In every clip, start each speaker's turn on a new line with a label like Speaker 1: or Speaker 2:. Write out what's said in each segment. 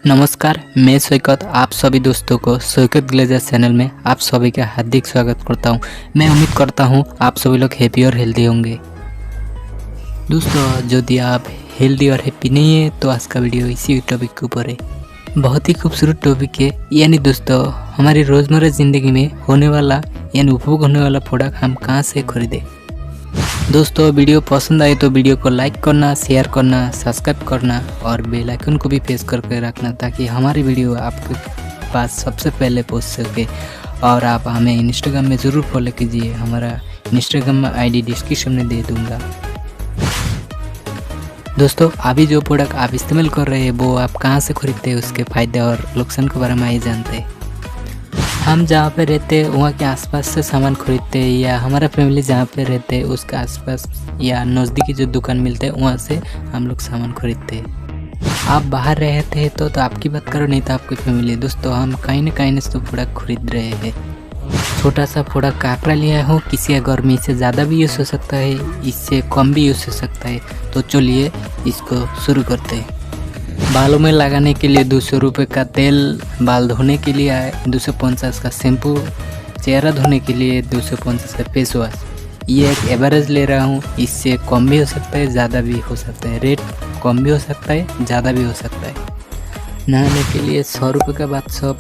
Speaker 1: नमस्कार, मैं शौकत आप सभी दोस्तों को शौकत ग्लेजर चैनल में आप सभी का हार्दिक स्वागत करता हूं। मैं उम्मीद करता हूं आप सभी लोग हैप्पी और हेल्दी होंगे। दोस्तों, यदि आप हेल्दी और हैप्पी नहीं है तो आज का वीडियो इसी टॉपिक के ऊपर है। बहुत ही खूबसूरत टॉपिक है, यानी दोस्तों हमारी रोज़मर्रा ज़िंदगी में होने वाला यानी उपभोग होने वाला प्रोडक्ट हम कहाँ से खरीदें। दोस्तों, वीडियो पसंद आए तो वीडियो को लाइक करना, शेयर करना, सब्सक्राइब करना और बेल आइकन को भी प्रेस करके रखना ताकि हमारी वीडियो आपके पास सबसे पहले पहुंच सके। और आप हमें इंस्टाग्राम में ज़रूर फॉलो कीजिए, हमारा इंस्टाग्राम आईडी डिस्क्रिप्शन में दे दूंगा। दोस्तों, अभी जो प्रोडक्ट आप इस्तेमाल कर रहे हैं वो आप कहाँ से खरीदते हैं, उसके फ़ायदे और नुकसान के बारे में आइए जानते हैं। हम जहाँ पे रहते हैं वहाँ के आसपास से सामान खरीदते हैं, या हमारा फैमिली जहाँ पे रहते हैं उसके आसपास या नज़दीकी जो दुकान मिलते हैं वहाँ से हम लोग सामान खरीदते हैं। आप बाहर रहते हैं तो आपकी बात करो, नहीं तो आपकी फैमिली। दोस्तों, हम कहीं ना तो प्रोडक्ट खरीद रहे हैं। छोटा सा प्रोडक्ट का आंकड़ा लिया हो, किसी का घर में इससे ज़्यादा भी यूज़ हो सकता है, इससे कम भी यूज़ हो सकता है। तो चलिए इसको शुरू करते हैं। बालों में लगाने के लिए 200 रुपये का तेल, बाल धोने के लिए 250 का शैम्पू, चेहरा धोने के लिए 250 का फेस वॉश। ये एक एवरेज ले रहा हूँ, इससे कम भी हो सकता है, ज़्यादा भी हो सकता है। रेट कम भी हो सकता है, ज़्यादा भी हो सकता है। नहाने के लिए 100 रुपये का बाथ सोप,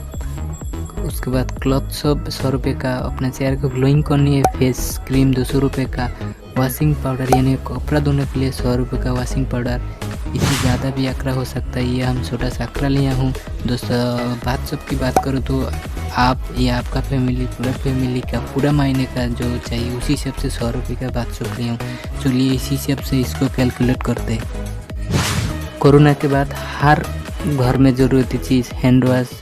Speaker 1: उसके बाद क्लॉथ सोप 100 रुपये का, अपने चेहरे को ग्लोइंग करनी है फेस क्रीम 200 रुपये का, वॉशिंग पाउडर यानी कपड़ा धोने के लिए 100 रुपये का वॉशिंग पाउडर। इससे ज़्यादा भी आंकड़ा हो सकता है, ये हम छोटा सा आंकड़ा लिया हूँ। दोस्तों, बात सब की बात करूँ तो आप या आपका फैमिली, पूरा फैमिली का पूरा महीने का जो चाहिए उसी हिसाब से 100 रुपये का बात सब लिया हूँ। चलिए इसी हिसाब से इसको कैलकुलेट करते हैं। कोरोना के बाद हर घर में ज़रूरती चीज़ हैंड वॉश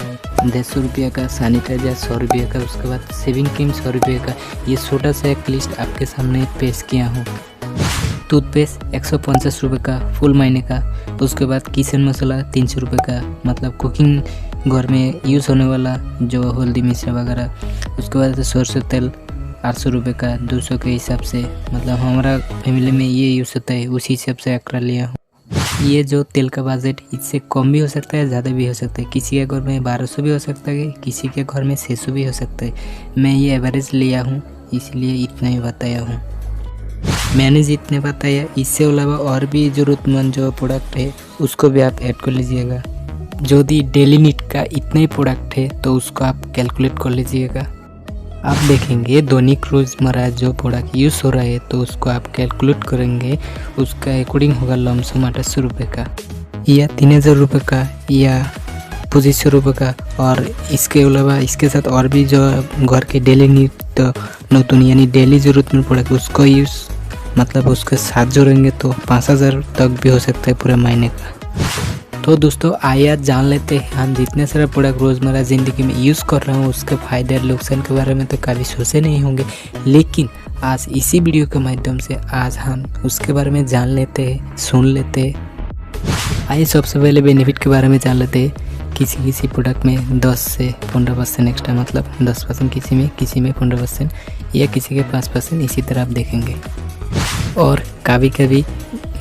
Speaker 1: 150 रुपये का, सैनिटाइजर 100 रुपये का, उसके बाद शेविंग क्रीम 100 रुपये का। ये छोटा सा एक लिस्ट आपके सामने पेश किया हूँ। टूथपेस्ट 150 रुपये का फुल महीने का, उसके बाद किचन मसाला 300 रुपये का, मतलब कुकिंग घर में यूज़ होने वाला जो हल्दी मिर्चा वगैरह। उसके बाद सरसों तेल 800 रुपये का, 200 के हिसाब से, मतलब हमारा फैमिली में ये यूज़ होता है, उसी हिसाब से आंकड़ा लिया हूँ। ये जो तेल का बजट इससे कम भी हो सकता है, ज़्यादा भी हो सकता है। किसी के घर में 1200 भी हो सकता है, किसी के घर में 600 भी हो सकता है। मैं ये एवरेज लिया हूँ, इसलिए इतना ही बताया हूँ। मैंने जितने बताया, इससे अलावा और भी ज़रूरतमंद जो प्रोडक्ट है उसको भी आप ऐड कर लीजिएगा। यदि डेली नीड का इतना ही प्रोडक्ट है तो उसको आप कैलकुलेट कर लीजिएगा। आप देखेंगे दैनिक रोज़मर्रा जो प्रोडक्ट यूज़ हो रहा है तो उसको आप कैलकुलेट करेंगे, उसका अकॉर्डिंग होगा लमसम 800 रुपये का, या 3000 रुपये का, या 2500 रुपये का। और इसके अलावा इसके साथ और भी जो घर के डेली नीड नतून यानी डेली ज़रूरत में प्रोडक्ट उसको यूज़, मतलब उसके साथ जोड़ेंगे तो 5000 तक भी हो सकता है पूरे महीने का। तो दोस्तों, आइए जान लेते हैं हम जितने सारे प्रोडक्ट रोज़मर्रा ज़िंदगी में यूज़ कर रहा हूँ उसके फ़ायदे और नुकसान के बारे में तो कभी सोचे नहीं होंगे, लेकिन आज इसी वीडियो के माध्यम से आज हम उसके बारे में जान लेते हैं, सुन लेते हैं। आइए सबसे पहले बेनिफिट के बारे में जान लेते हैं। किसी प्रोडक्ट में 10 से 15% एक्स्ट्रा, मतलब 10% किसी में 15%, या किसी के 5%, इसी तरह आप देखेंगे। और कभी कभी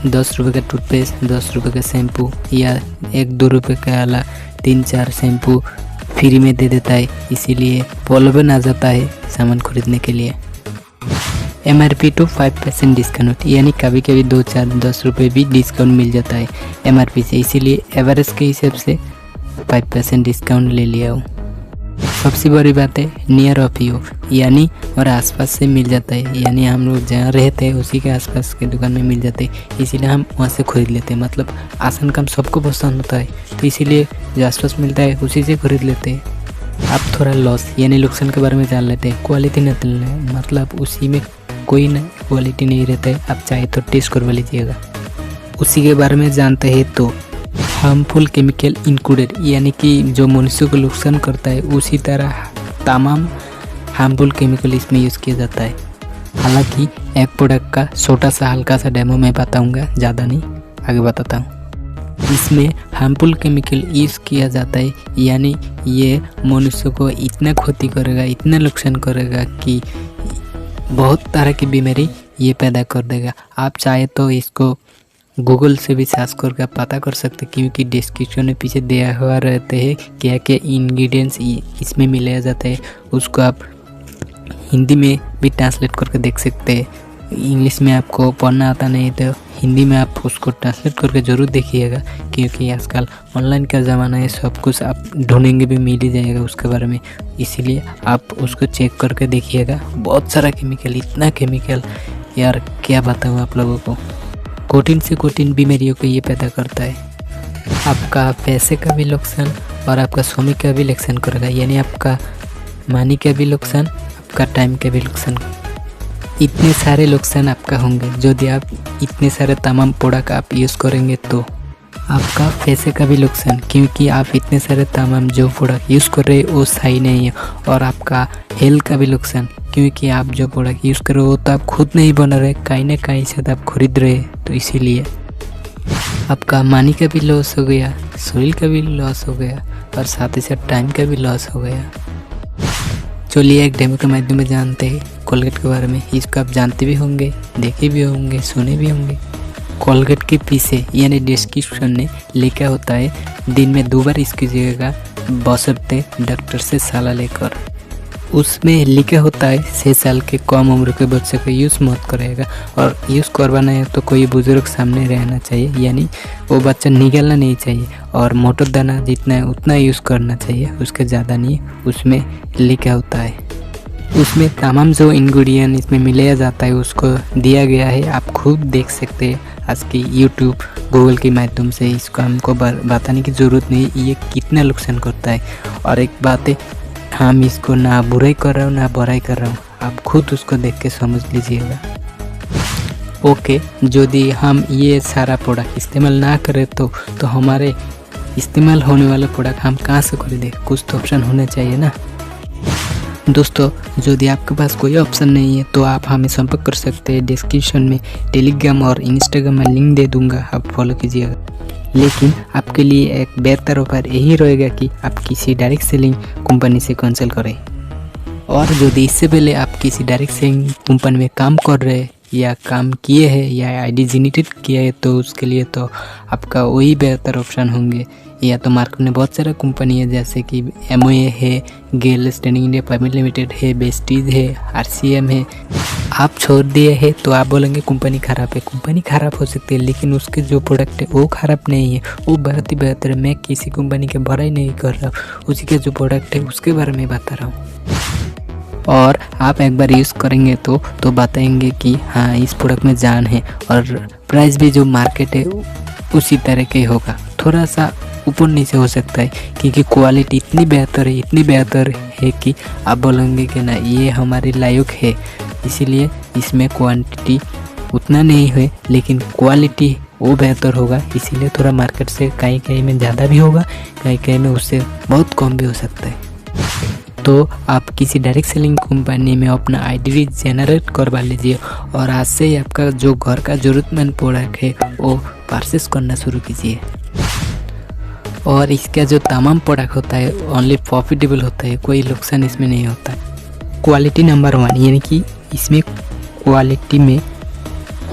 Speaker 1: 10 रुपये का टूथपेस्ट, 10 रुपये का शैम्पू, या 1-2 रुपये का वाला 3-4 शैम्पू फ्री में दे देता है, इसीलिए प्रलोभन आ जाता है सामान खरीदने के लिए। MRP टू 5% डिस्काउंट, यानी कभी कभी 2-4-10 रुपये भी डिस्काउंट मिल जाता है MRP से, इसीलिए एवरेज के हिसाब से 5% डिस्काउंट ले लिया हूँ। सबसे बड़ी बात है नियर ऑफ यू, यानी और आसपास से मिल जाता है, यानी हम लोग जहाँ रहते हैं उसी के आसपास के दुकान में मिल जाते हैं, इसीलिए हम वहाँ से खरीद लेते हैं। मतलब आसान काम सबको पसंद होता है, तो इसीलिए जो आसपास मिलता है उसी से खरीद लेते हैं। अब थोड़ा लॉस यानी नुकसान के बारे में जान लेते हैं। क्वालिटी नहीं, मतलब उसी में कोई ना क्वालिटी नहीं रहता है, आप चाहे तो टेस्ट करवा लीजिएगा। उसी के बारे में जानते हैं तो हार्मफुल केमिकल इंक्लूडेड, यानी कि जो मनुष्य को नुकसान करता है उसी तरह तमाम हार्मफुल केमिकल इसमें यूज़ किया जाता है। हालांकि एक प्रोडक्ट का छोटा सा हल्का सा डेमो मैं बताऊंगा, ज़्यादा नहीं, आगे बताता हूँ। इसमें हार्मफुल केमिकल यूज़ किया जाता है, यानी ये मनुष्य को इतना क्षति करेगा, इतना नुकसान करेगा कि बहुत तरह की बीमारी ये पैदा कर देगा। आप चाहे तो इसको गूगल से भी सर्च करके आप पता कर सकते हैं, क्योंकि डिस्क्रिप्शन में पीछे दिया हुआ रहते हैं क्या क्या इंग्रेडिएंट्स इसमें मिलाया जाता है। उसको आप हिंदी में भी ट्रांसलेट करके देख सकते हैं। इंग्लिश में आपको पढ़ना आता नहीं तो हिंदी में आप उसको ट्रांसलेट करके ज़रूर देखिएगा, क्योंकि आजकल ऑनलाइन का ज़माना है, सब कुछ आप ढूंढेंगे भी मिल ही जाएगा उसके बारे में। इसीलिए आप उसको चेक करके देखिएगा। बहुत सारा केमिकल, इतना केमिकल यार क्या बताऊँ आप लोगों को। कठिन से कठिन बीमारियों को ये पैदा करता है। आपका पैसे का भी नुकसान और आपका समय का भी नुकसान करेगा, यानी आपका मनी का भी नुकसान, आपका टाइम का भी नुकसान। इतने सारे नुकसान आपका होंगे यदि आप इतने सारे तमाम प्रोडक्ट आप यूज़ करेंगे। तो आपका पैसे का भी नुकसान, क्योंकि आप इतने सारे तमाम जो प्रोडक्ट यूज़ कर रहे हैं वो सही नहीं है। और आपका हेल्थ का भी नुकसान, क्योंकि आप जो प्रोडक्ट यूज़ कर रहे हो तो आप खुद नहीं बना रहे, कहीं ना कहीं से आप खरीद रहे हैं। तो इसीलिए आपका मनी का भी लॉस हो गया, शरीर का भी लॉस हो गया और साथ ही साथ टाइम का भी लॉस हो गया। चलिए एक डेमो के माध्यम में जानते हैं कोलगेट के बारे में। इसको आप जानते भी होंगे, देखे भी होंगे, सुने भी होंगे। कोलगेट के पीछे यानी डिस्क्रिप्शन में लिखा होता है दिन में 2 बार इसकी जगह बशर्ते डॉक्टर से सलाह लेकर। उसमें लिखा होता है 6 साल के कम उम्र के बच्चे को यूज़ मत करेगा, और यूज़ करवाना है तो कोई बुजुर्ग सामने रहना चाहिए, यानी वो बच्चा निगलना नहीं चाहिए। और मोटर दाना जितना है उतना यूज़ करना चाहिए, उसके ज़्यादा नहीं, उसमें लिखा होता है। उसमें तमाम जो इंग्रेडिएंट इसमें मिलाया जाता है उसको दिया गया है, आप खुद देख सकते हैं। आज की यूट्यूब गूगल के माध्यम से इसको हमको बताने की ज़रूरत नहीं ये कितना नुकसान करता है। और एक बात है, हम इसको ना बुराई कर रहा हूँ ना बुराई कर रहा हूँ, आप खुद उसको देख के समझ लीजिएगा। ओके, यदि हम ये सारा प्रोडक्ट इस्तेमाल ना करें तो हमारे इस्तेमाल होने वाले प्रोडक्ट हम कहाँ से खरीदें? कुछ तो ऑप्शन होने चाहिए ना दोस्तों। यदि आपके पास कोई ऑप्शन नहीं है तो आप हमें संपर्क कर सकते हैं। डिस्क्रिप्शन में टेलीग्राम और इंस्टाग्राम में लिंक दे दूंगा, आप फॉलो कीजिएगा। लेकिन आपके लिए एक बेहतर ऑफर यही रहेगा कि आप किसी डायरेक्ट सेलिंग कंपनी से कंसल्ट करें। और यदि इससे पहले आप किसी डायरेक्ट सेलिंग कंपनी में काम कर रहे हैं या काम किए हैं या आईडी जनरेट किया है तो उसके लिए तो आपका वही बेहतर ऑप्शन होंगे। या तो मार्केट में बहुत सारा कंपनी है, जैसे कि एमओए है, गेल स्टैंडिंग इंडिया प्राइवेट लिमिटेड है, बेस्टीज है, आरसीएम है। आप छोड़ दिए हैं तो आप बोलेंगे कंपनी ख़राब है। कंपनी ख़राब हो सकती है लेकिन उसके जो प्रोडक्ट है वो ख़राब नहीं है, वो बहुत ही बेहतर है। मैं किसी कंपनी के बुराई नहीं कर रहा हूँ, उसी के जो प्रोडक्ट है उसके बारे में बता रहा हूँ। और आप एक बार यूज़ करेंगे तो बताएंगे कि हाँ इस प्रोडक्ट में जान है। और प्राइस भी जो मार्केट है उसी तरह के होगा, थोड़ा सा ऊपर नीचे हो सकता है, क्योंकि क्वालिटी इतनी बेहतर है कि आप बोलेंगे कि ना ये हमारे लायक है। इसीलिए इसमें क्वांटिटी उतना नहीं है लेकिन क्वालिटी वो बेहतर होगा। इसीलिए थोड़ा मार्केट से कहीं में ज़्यादा भी होगा, कहीं में उससे बहुत कम भी हो सकता है। तो आप किसी डायरेक्ट सेलिंग कंपनी में अपना आईडी जनरेट करवा लीजिए और आज से ही आपका जो घर का ज़रूरतमंद प्रोडक्ट है वो परचेस करना शुरू कीजिए। और इसका जो तमाम प्रोडक्ट होता है ओनली प्रॉफिटेबल होता है, कोई नुकसान इसमें नहीं होता। क्वालिटी नंबर 1, यानी कि इसमें क्वालिटी में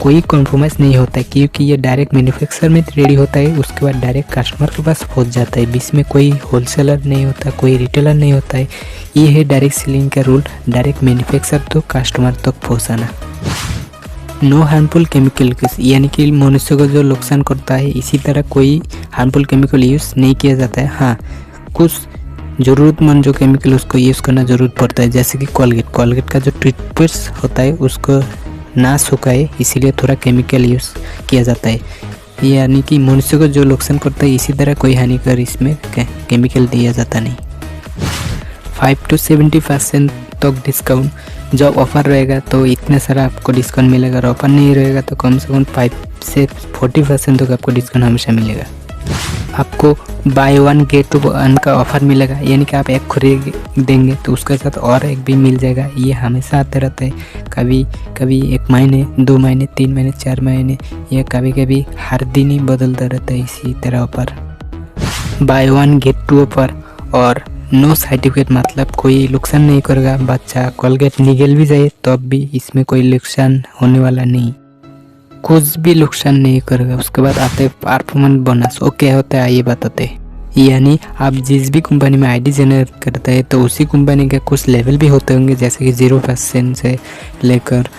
Speaker 1: कोई कॉम्प्रोमाइज़ नहीं होता है, क्योंकि ये डायरेक्ट मैन्युफैक्चर में रेडी होता है, उसके बाद डायरेक्ट कस्टमर के पास पहुंच जाता है। बीच में कोई होलसेलर नहीं होता, कोई रिटेलर नहीं होता है। ये है डायरेक्ट सेलिंग का रूल, डायरेक्ट मैन्युफैक्चर तो कस्टमर तक पहुँचाना। नो हार्मफुल केमिकल, यानी कि मनुष्य को जो नुकसान करता है इसी तरह कोई हार्मफुल केमिकल यूज़ नहीं किया जाता है। हाँ, कुछ ज़रूरतमंद जो केमिकल उसको यूज़ करना ज़रूरत पड़ता है, जैसे कि कोलगेट का जो टूथपेस्ट होता है उसको ना सुखाए, इसीलिए थोड़ा केमिकल यूज़ किया जाता है। यानी कि मनुष्य को जो नुकसान करता है इसी तरह कोई हानिकर इसमें केमिकल दिया जाता नहीं। 5 to 70% तक डिस्काउंट जब ऑफ़र रहेगा तो इतना सारा आपको डिस्काउंट मिलेगा, और ऑफ़र नहीं रहेगा तो कम से कम 5 से 40% तक आपको डिस्काउंट हमेशा मिलेगा। आपको बाय 1 गेट 1 का ऑफ़र मिलेगा, यानी कि आप एक खरीद देंगे तो उसके साथ और एक भी मिल जाएगा। ये हमेशा आते रहता है, कभी 1 महीने, 2 महीने, 3 महीने, 4 महीने, या कभी हर दिन ही बदलता रहता है इसी तरह ऑफ़र। बाय 1 गेट 2 ऑफ़र और नो सर्टिफिकेट, मतलब कोई नुकसान नहीं करेगा। बच्चा कोलगेट निगल भी जाए तब भी इसमें कोई नुकसान होने वाला नहीं। कुछ भी नुकसान नहीं करेगा। उसके बाद आते हैं परफॉर्मेंस बोनस। वो क्या होता है आइए बताते हैं। यानी आप जिस भी कंपनी में आईडी जनरेट करते हैं तो उसी कंपनी के कुछ लेवल भी होते होंगे, जैसे कि 0% से लेकर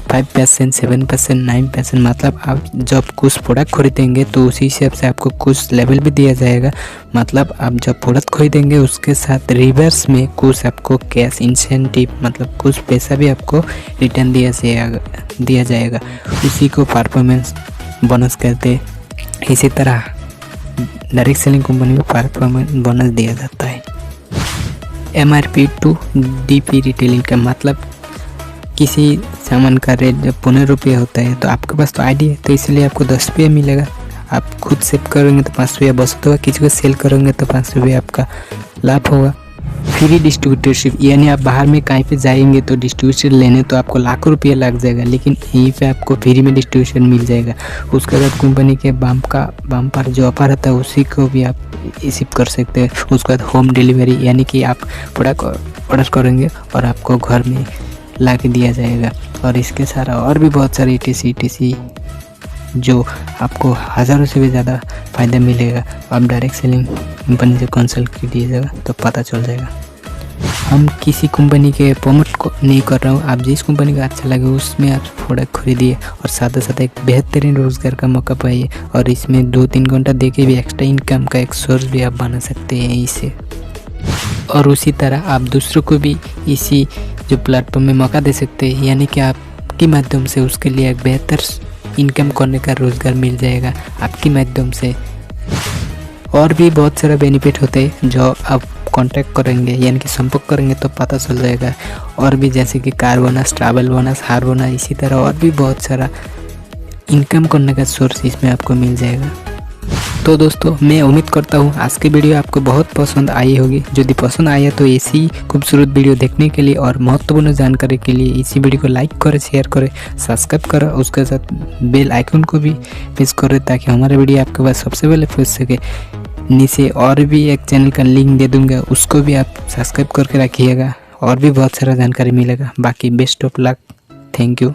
Speaker 1: 5%, 7%, 9%। मतलब आप जब कुछ प्रोडक्ट खरीदेंगे तो उसी हिसाब से आपको कुछ लेवल भी दिया जाएगा। मतलब आप जब प्रोडक्ट खरीदेंगे उसके साथ रिवर्स में कुछ आपको कैश इंसेंटिव, मतलब कुछ पैसा भी आपको रिटर्न दिया जाएगा। उसी को परफॉर्मेंस बोनस कहते हैं। इसी तरह डायरेक्ट सेलिंग कंपनी में परफॉर्मेंस बोनस दिया जाता है। MRP टू DP रिटेलिंग का मतलब किसी सामान का रेट जब 15 रुपये होता है तो आपके पास तो आईडी है तो इसलिए आपको 10 रुपये मिलेगा। आप खुद सेव करेंगे तो 5 रुपया बचत होगा, किसी को सेल करेंगे तो 5 रुपये आपका लाभ होगा। फ्री डिस्ट्रीब्यूटरशिप, यानी आप बाहर में कहीं पे जाएंगे तो डिस्ट्रीब्यूशन लेने तो आपको लाखों रुपये लग जाएगा, लेकिन यहीं पे आपको फ्री में डिस्ट्रीब्यूशन मिल जाएगा। उसके बाद कंपनी के बम्पर जो ऑफर आता है उसी को भी आप रिसीव कर सकते हैं। उसके बाद होम डिलीवरी, यानी कि आप प्रोडक्ट ऑर्डर करेंगे और आपको घर में ला के दिया जाएगा। और इसके सारा और भी बहुत सारे ETC जो आपको हज़ारों से भी ज़्यादा फ़ायदा मिलेगा। आप डायरेक्ट सेलिंग कंपनी से कंसल्ट कीजिएगा तो पता चल जाएगा। हम किसी कंपनी के प्रमोट को नहीं कर रहा हूँ, आप जिस कंपनी का अच्छा लगे उसमें आप प्रोडक्ट खरीदिए और साथ साथ एक बेहतरीन रोज़गार का मौका पाइए। और इसमें 2-3 घंटा देके भी एक्स्ट्रा इनकम का एक सोर्स भी आप बना सकते हैं इसे। और उसी तरह आप दूसरों को भी इसी जो प्लेटफॉर्म में मौका दे सकते हैं, यानी कि आपके माध्यम से उसके लिए एक बेहतर इनकम करने का रोज़गार मिल जाएगा आपके माध्यम से। और भी बहुत सारा बेनिफिट होते हैं जो आप कांटेक्ट करेंगे यानी कि संपर्क करेंगे तो पता चल जाएगा। और भी जैसे कि कार बोनस, ट्रैवल बोनस, हार बोनस, इसी तरह और भी बहुत सारा इनकम करने का सोर्स इसमें आपको मिल जाएगा। तो दोस्तों मैं उम्मीद करता हूँ आज की वीडियो आपको बहुत पसंद आई होगी। यदि पसंद आया तो ऐसी खूबसूरत वीडियो देखने के लिए और महत्वपूर्ण जानकारी के लिए इसी वीडियो को लाइक करें, शेयर करें, सब्सक्राइब करें, उसके साथ बेल आइकन को भी प्रेस करें ताकि हमारा वीडियो आपके पास सबसे पहले पहुँच सके। नीचे और भी एक चैनल का लिंक दे दूँगा, उसको भी आप सब्सक्राइब करके रखिएगा और भी बहुत सारा जानकारी मिलेगा। बाकी best of luck, thank you.